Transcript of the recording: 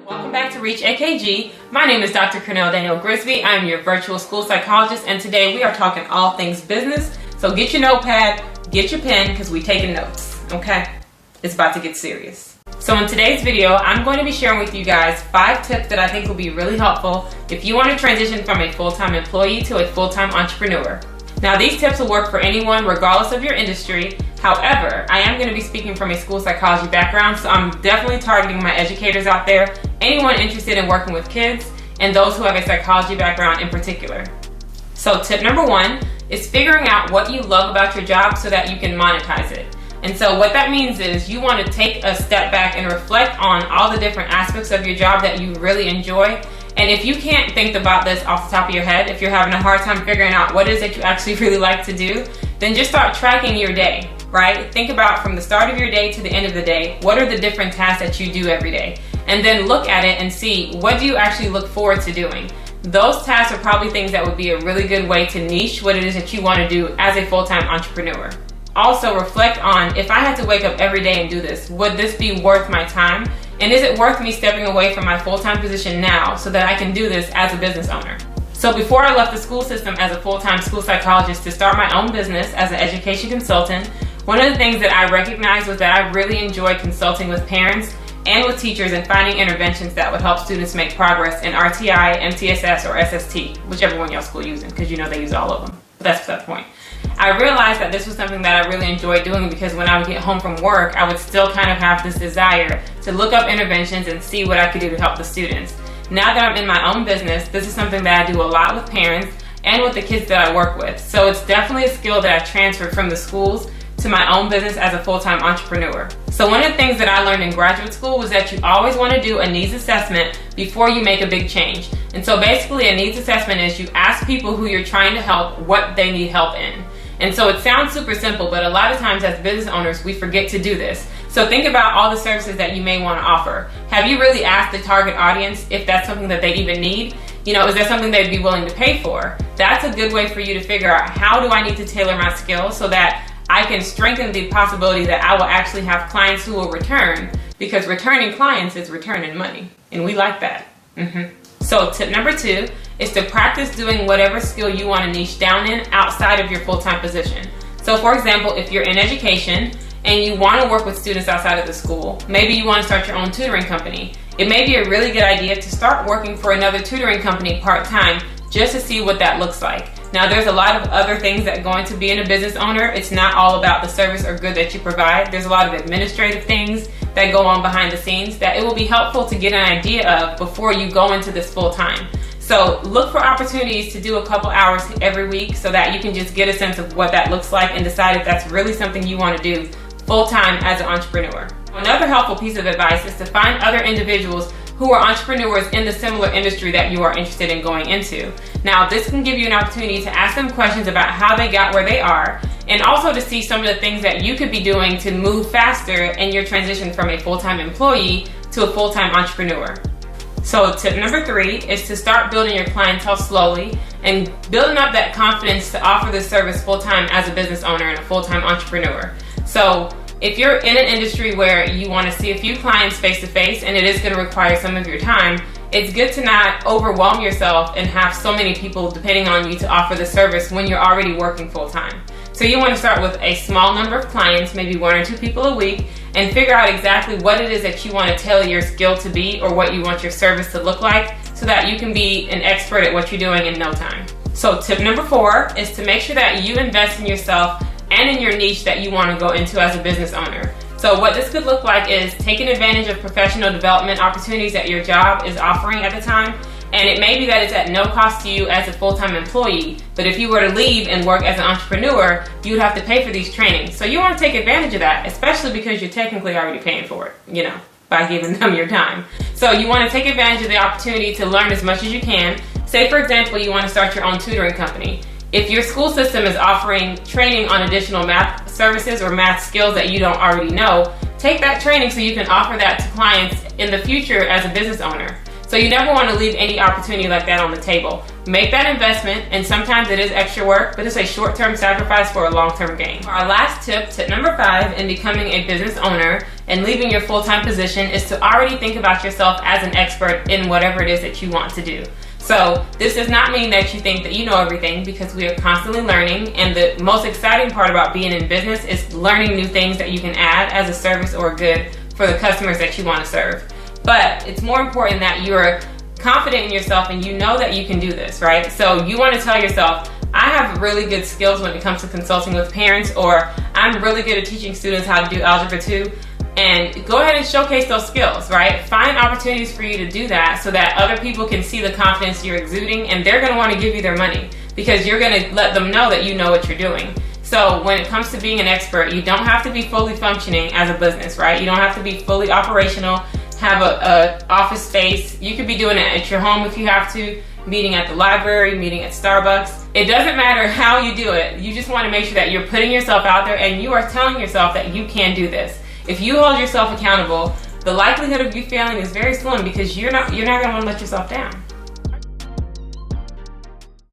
Welcome back to Reach AKG. My name is Dr. Cornell Daniel Grisby. I'm your virtual school psychologist, and today we are talking all things business. So get your notepad, get your pen, because we're taking notes, okay? It's about to get serious. So in today's video, I'm going to be sharing with you guys 5 tips that I think will be really helpful if you want to transition from a full-time employee to a full-time entrepreneur. Now, these tips will work for anyone regardless of your industry. However, I am going to be speaking from a school psychology background, so I'm definitely targeting my educators out there, anyone interested in working with kids, and those who have a psychology background in particular. So tip number 1 is figuring out what you love about your job so that you can monetize it. And so what that means is you want to take a step back and reflect on all the different aspects of your job that you really enjoy. And if you can't think about this off the top of your head, if you're having a hard time figuring out what it is that you actually really like to do, then just start tracking your day, right? Think about from the start of your day to the end of the day, what are the different tasks that you do every day? And then look at it and see, what do you actually look forward to doing? Those tasks are probably things that would be a really good way to niche what it is that you want to do as a full-time entrepreneur. Also reflect on, if I had to wake up every day and do this, would this be worth my time? And is it worth me stepping away from my full-time position now so that I can do this as a business owner? So before I left the school system as a full-time school psychologist to start my own business as an education consultant, one of the things that I recognized was that I really enjoyed consulting with parents and with teachers and finding interventions that would help students make progress in RTI, MTSS, or SST, whichever one y'all school using, because you know they use all of them. But that's the point. I realized that this was something that I really enjoyed doing because when I would get home from work, I would still kind of have this desire to look up interventions and see what I could do to help the students. Now that I'm in my own business, this is something that I do a lot with parents and with the kids that I work with. So it's definitely a skill that I transferred from the schools to my own business as a full-time entrepreneur. So one of the things that I learned in graduate school was that you always want to do a needs assessment before you make a big change. And so basically a needs assessment is you ask people who you're trying to help what they need help in. And so it sounds super simple, but a lot of times as business owners, we forget to do this. So think about all the services that you may want to offer. Have you really asked the target audience if that's something that they even need? You know, is that something they'd be willing to pay for? That's a good way for you to figure out, how do I need to tailor my skills so that I can strengthen the possibility that I will actually have clients who will return, because returning clients is returning money, and we like that. So tip number 2 is to practice doing whatever skill you want to niche down in outside of your full-time position. So for example, if you're in education and you want to work with students outside of the school, maybe you want to start your own tutoring company. It may be a really good idea to start working for another tutoring company part-time just to see what that looks like. Now, there's a lot of other things that go into being a business owner. It's not all about the service or good that you provide. There's a lot of administrative things that go on behind the scenes that it will be helpful to get an idea of before you go into this full time. So look for opportunities to do a couple hours every week so that you can just get a sense of what that looks like and decide if that's really something you want to do full time as an entrepreneur. Another helpful piece of advice is to find other individuals who are entrepreneurs in the similar industry that you are interested in going into. Now, this can give you an opportunity to ask them questions about how they got where they are, and also to see some of the things that you could be doing to move faster in your transition from a full-time employee to a full-time entrepreneur. So tip number 3 is to start building your clientele slowly and building up that confidence to offer this service full-time as a business owner and a full-time entrepreneur. So if you're in an industry where you want to see a few clients face-to-face and it is going to require some of your time, it's good to not overwhelm yourself and have so many people depending on you to offer the service when you're already working full-time. So you want to start with a small number of clients, maybe 1 or 2 people a week, and figure out exactly what it is that you want to tailor your skill to be or what you want your service to look like so that you can be an expert at what you're doing in no time. So tip number 4 is to make sure that you invest in yourself and in your niche that you want to go into as a business owner. So what this could look like is taking advantage of professional development opportunities that your job is offering at the time. And it may be that it's at no cost to you as a full-time employee, but if you were to leave and work as an entrepreneur, you would have to pay for these trainings. So you want to take advantage of that, especially because you're technically already paying for it, you know, by giving them your time. So you want to take advantage of the opportunity to learn as much as you can. Say, for example, you want to start your own tutoring company. If your school system is offering training on additional math services or math skills that you don't already know, take that training so you can offer that to clients in the future as a business owner. So you never want to leave any opportunity like that on the table. make that investment, and sometimes it is extra work, but it's a short-term sacrifice for a long-term gain. Our last tip number 5 in becoming a business owner and leaving your full-time position is to already think about yourself as an expert in whatever it is that you want to do. So this does not mean that you think that you know everything, because we are constantly learning, and the most exciting part about being in business is learning new things that you can add as a service or a good for the customers that you want to serve. But it's more important that you're confident in yourself and you know that you can do this, right? So you want to tell yourself, I have really good skills when it comes to consulting with parents, or I'm really good at teaching students how to do Algebra 2. And go ahead and showcase those skills, right? Find opportunities for you to do that so that other people can see the confidence you're exuding, and they're going to want to give you their money because you're going to let them know that you know what you're doing. So when it comes to being an expert, you don't have to be fully functioning as a business, right? You don't have to be fully operational, have a office space. You could be doing it at your home if you have to, meeting at the library, meeting at Starbucks. It doesn't matter how you do it. You just want to make sure that you're putting yourself out there and you are telling yourself that you can do this. If you hold yourself accountable, the likelihood of you failing is very slim because you're not going to want to let yourself down.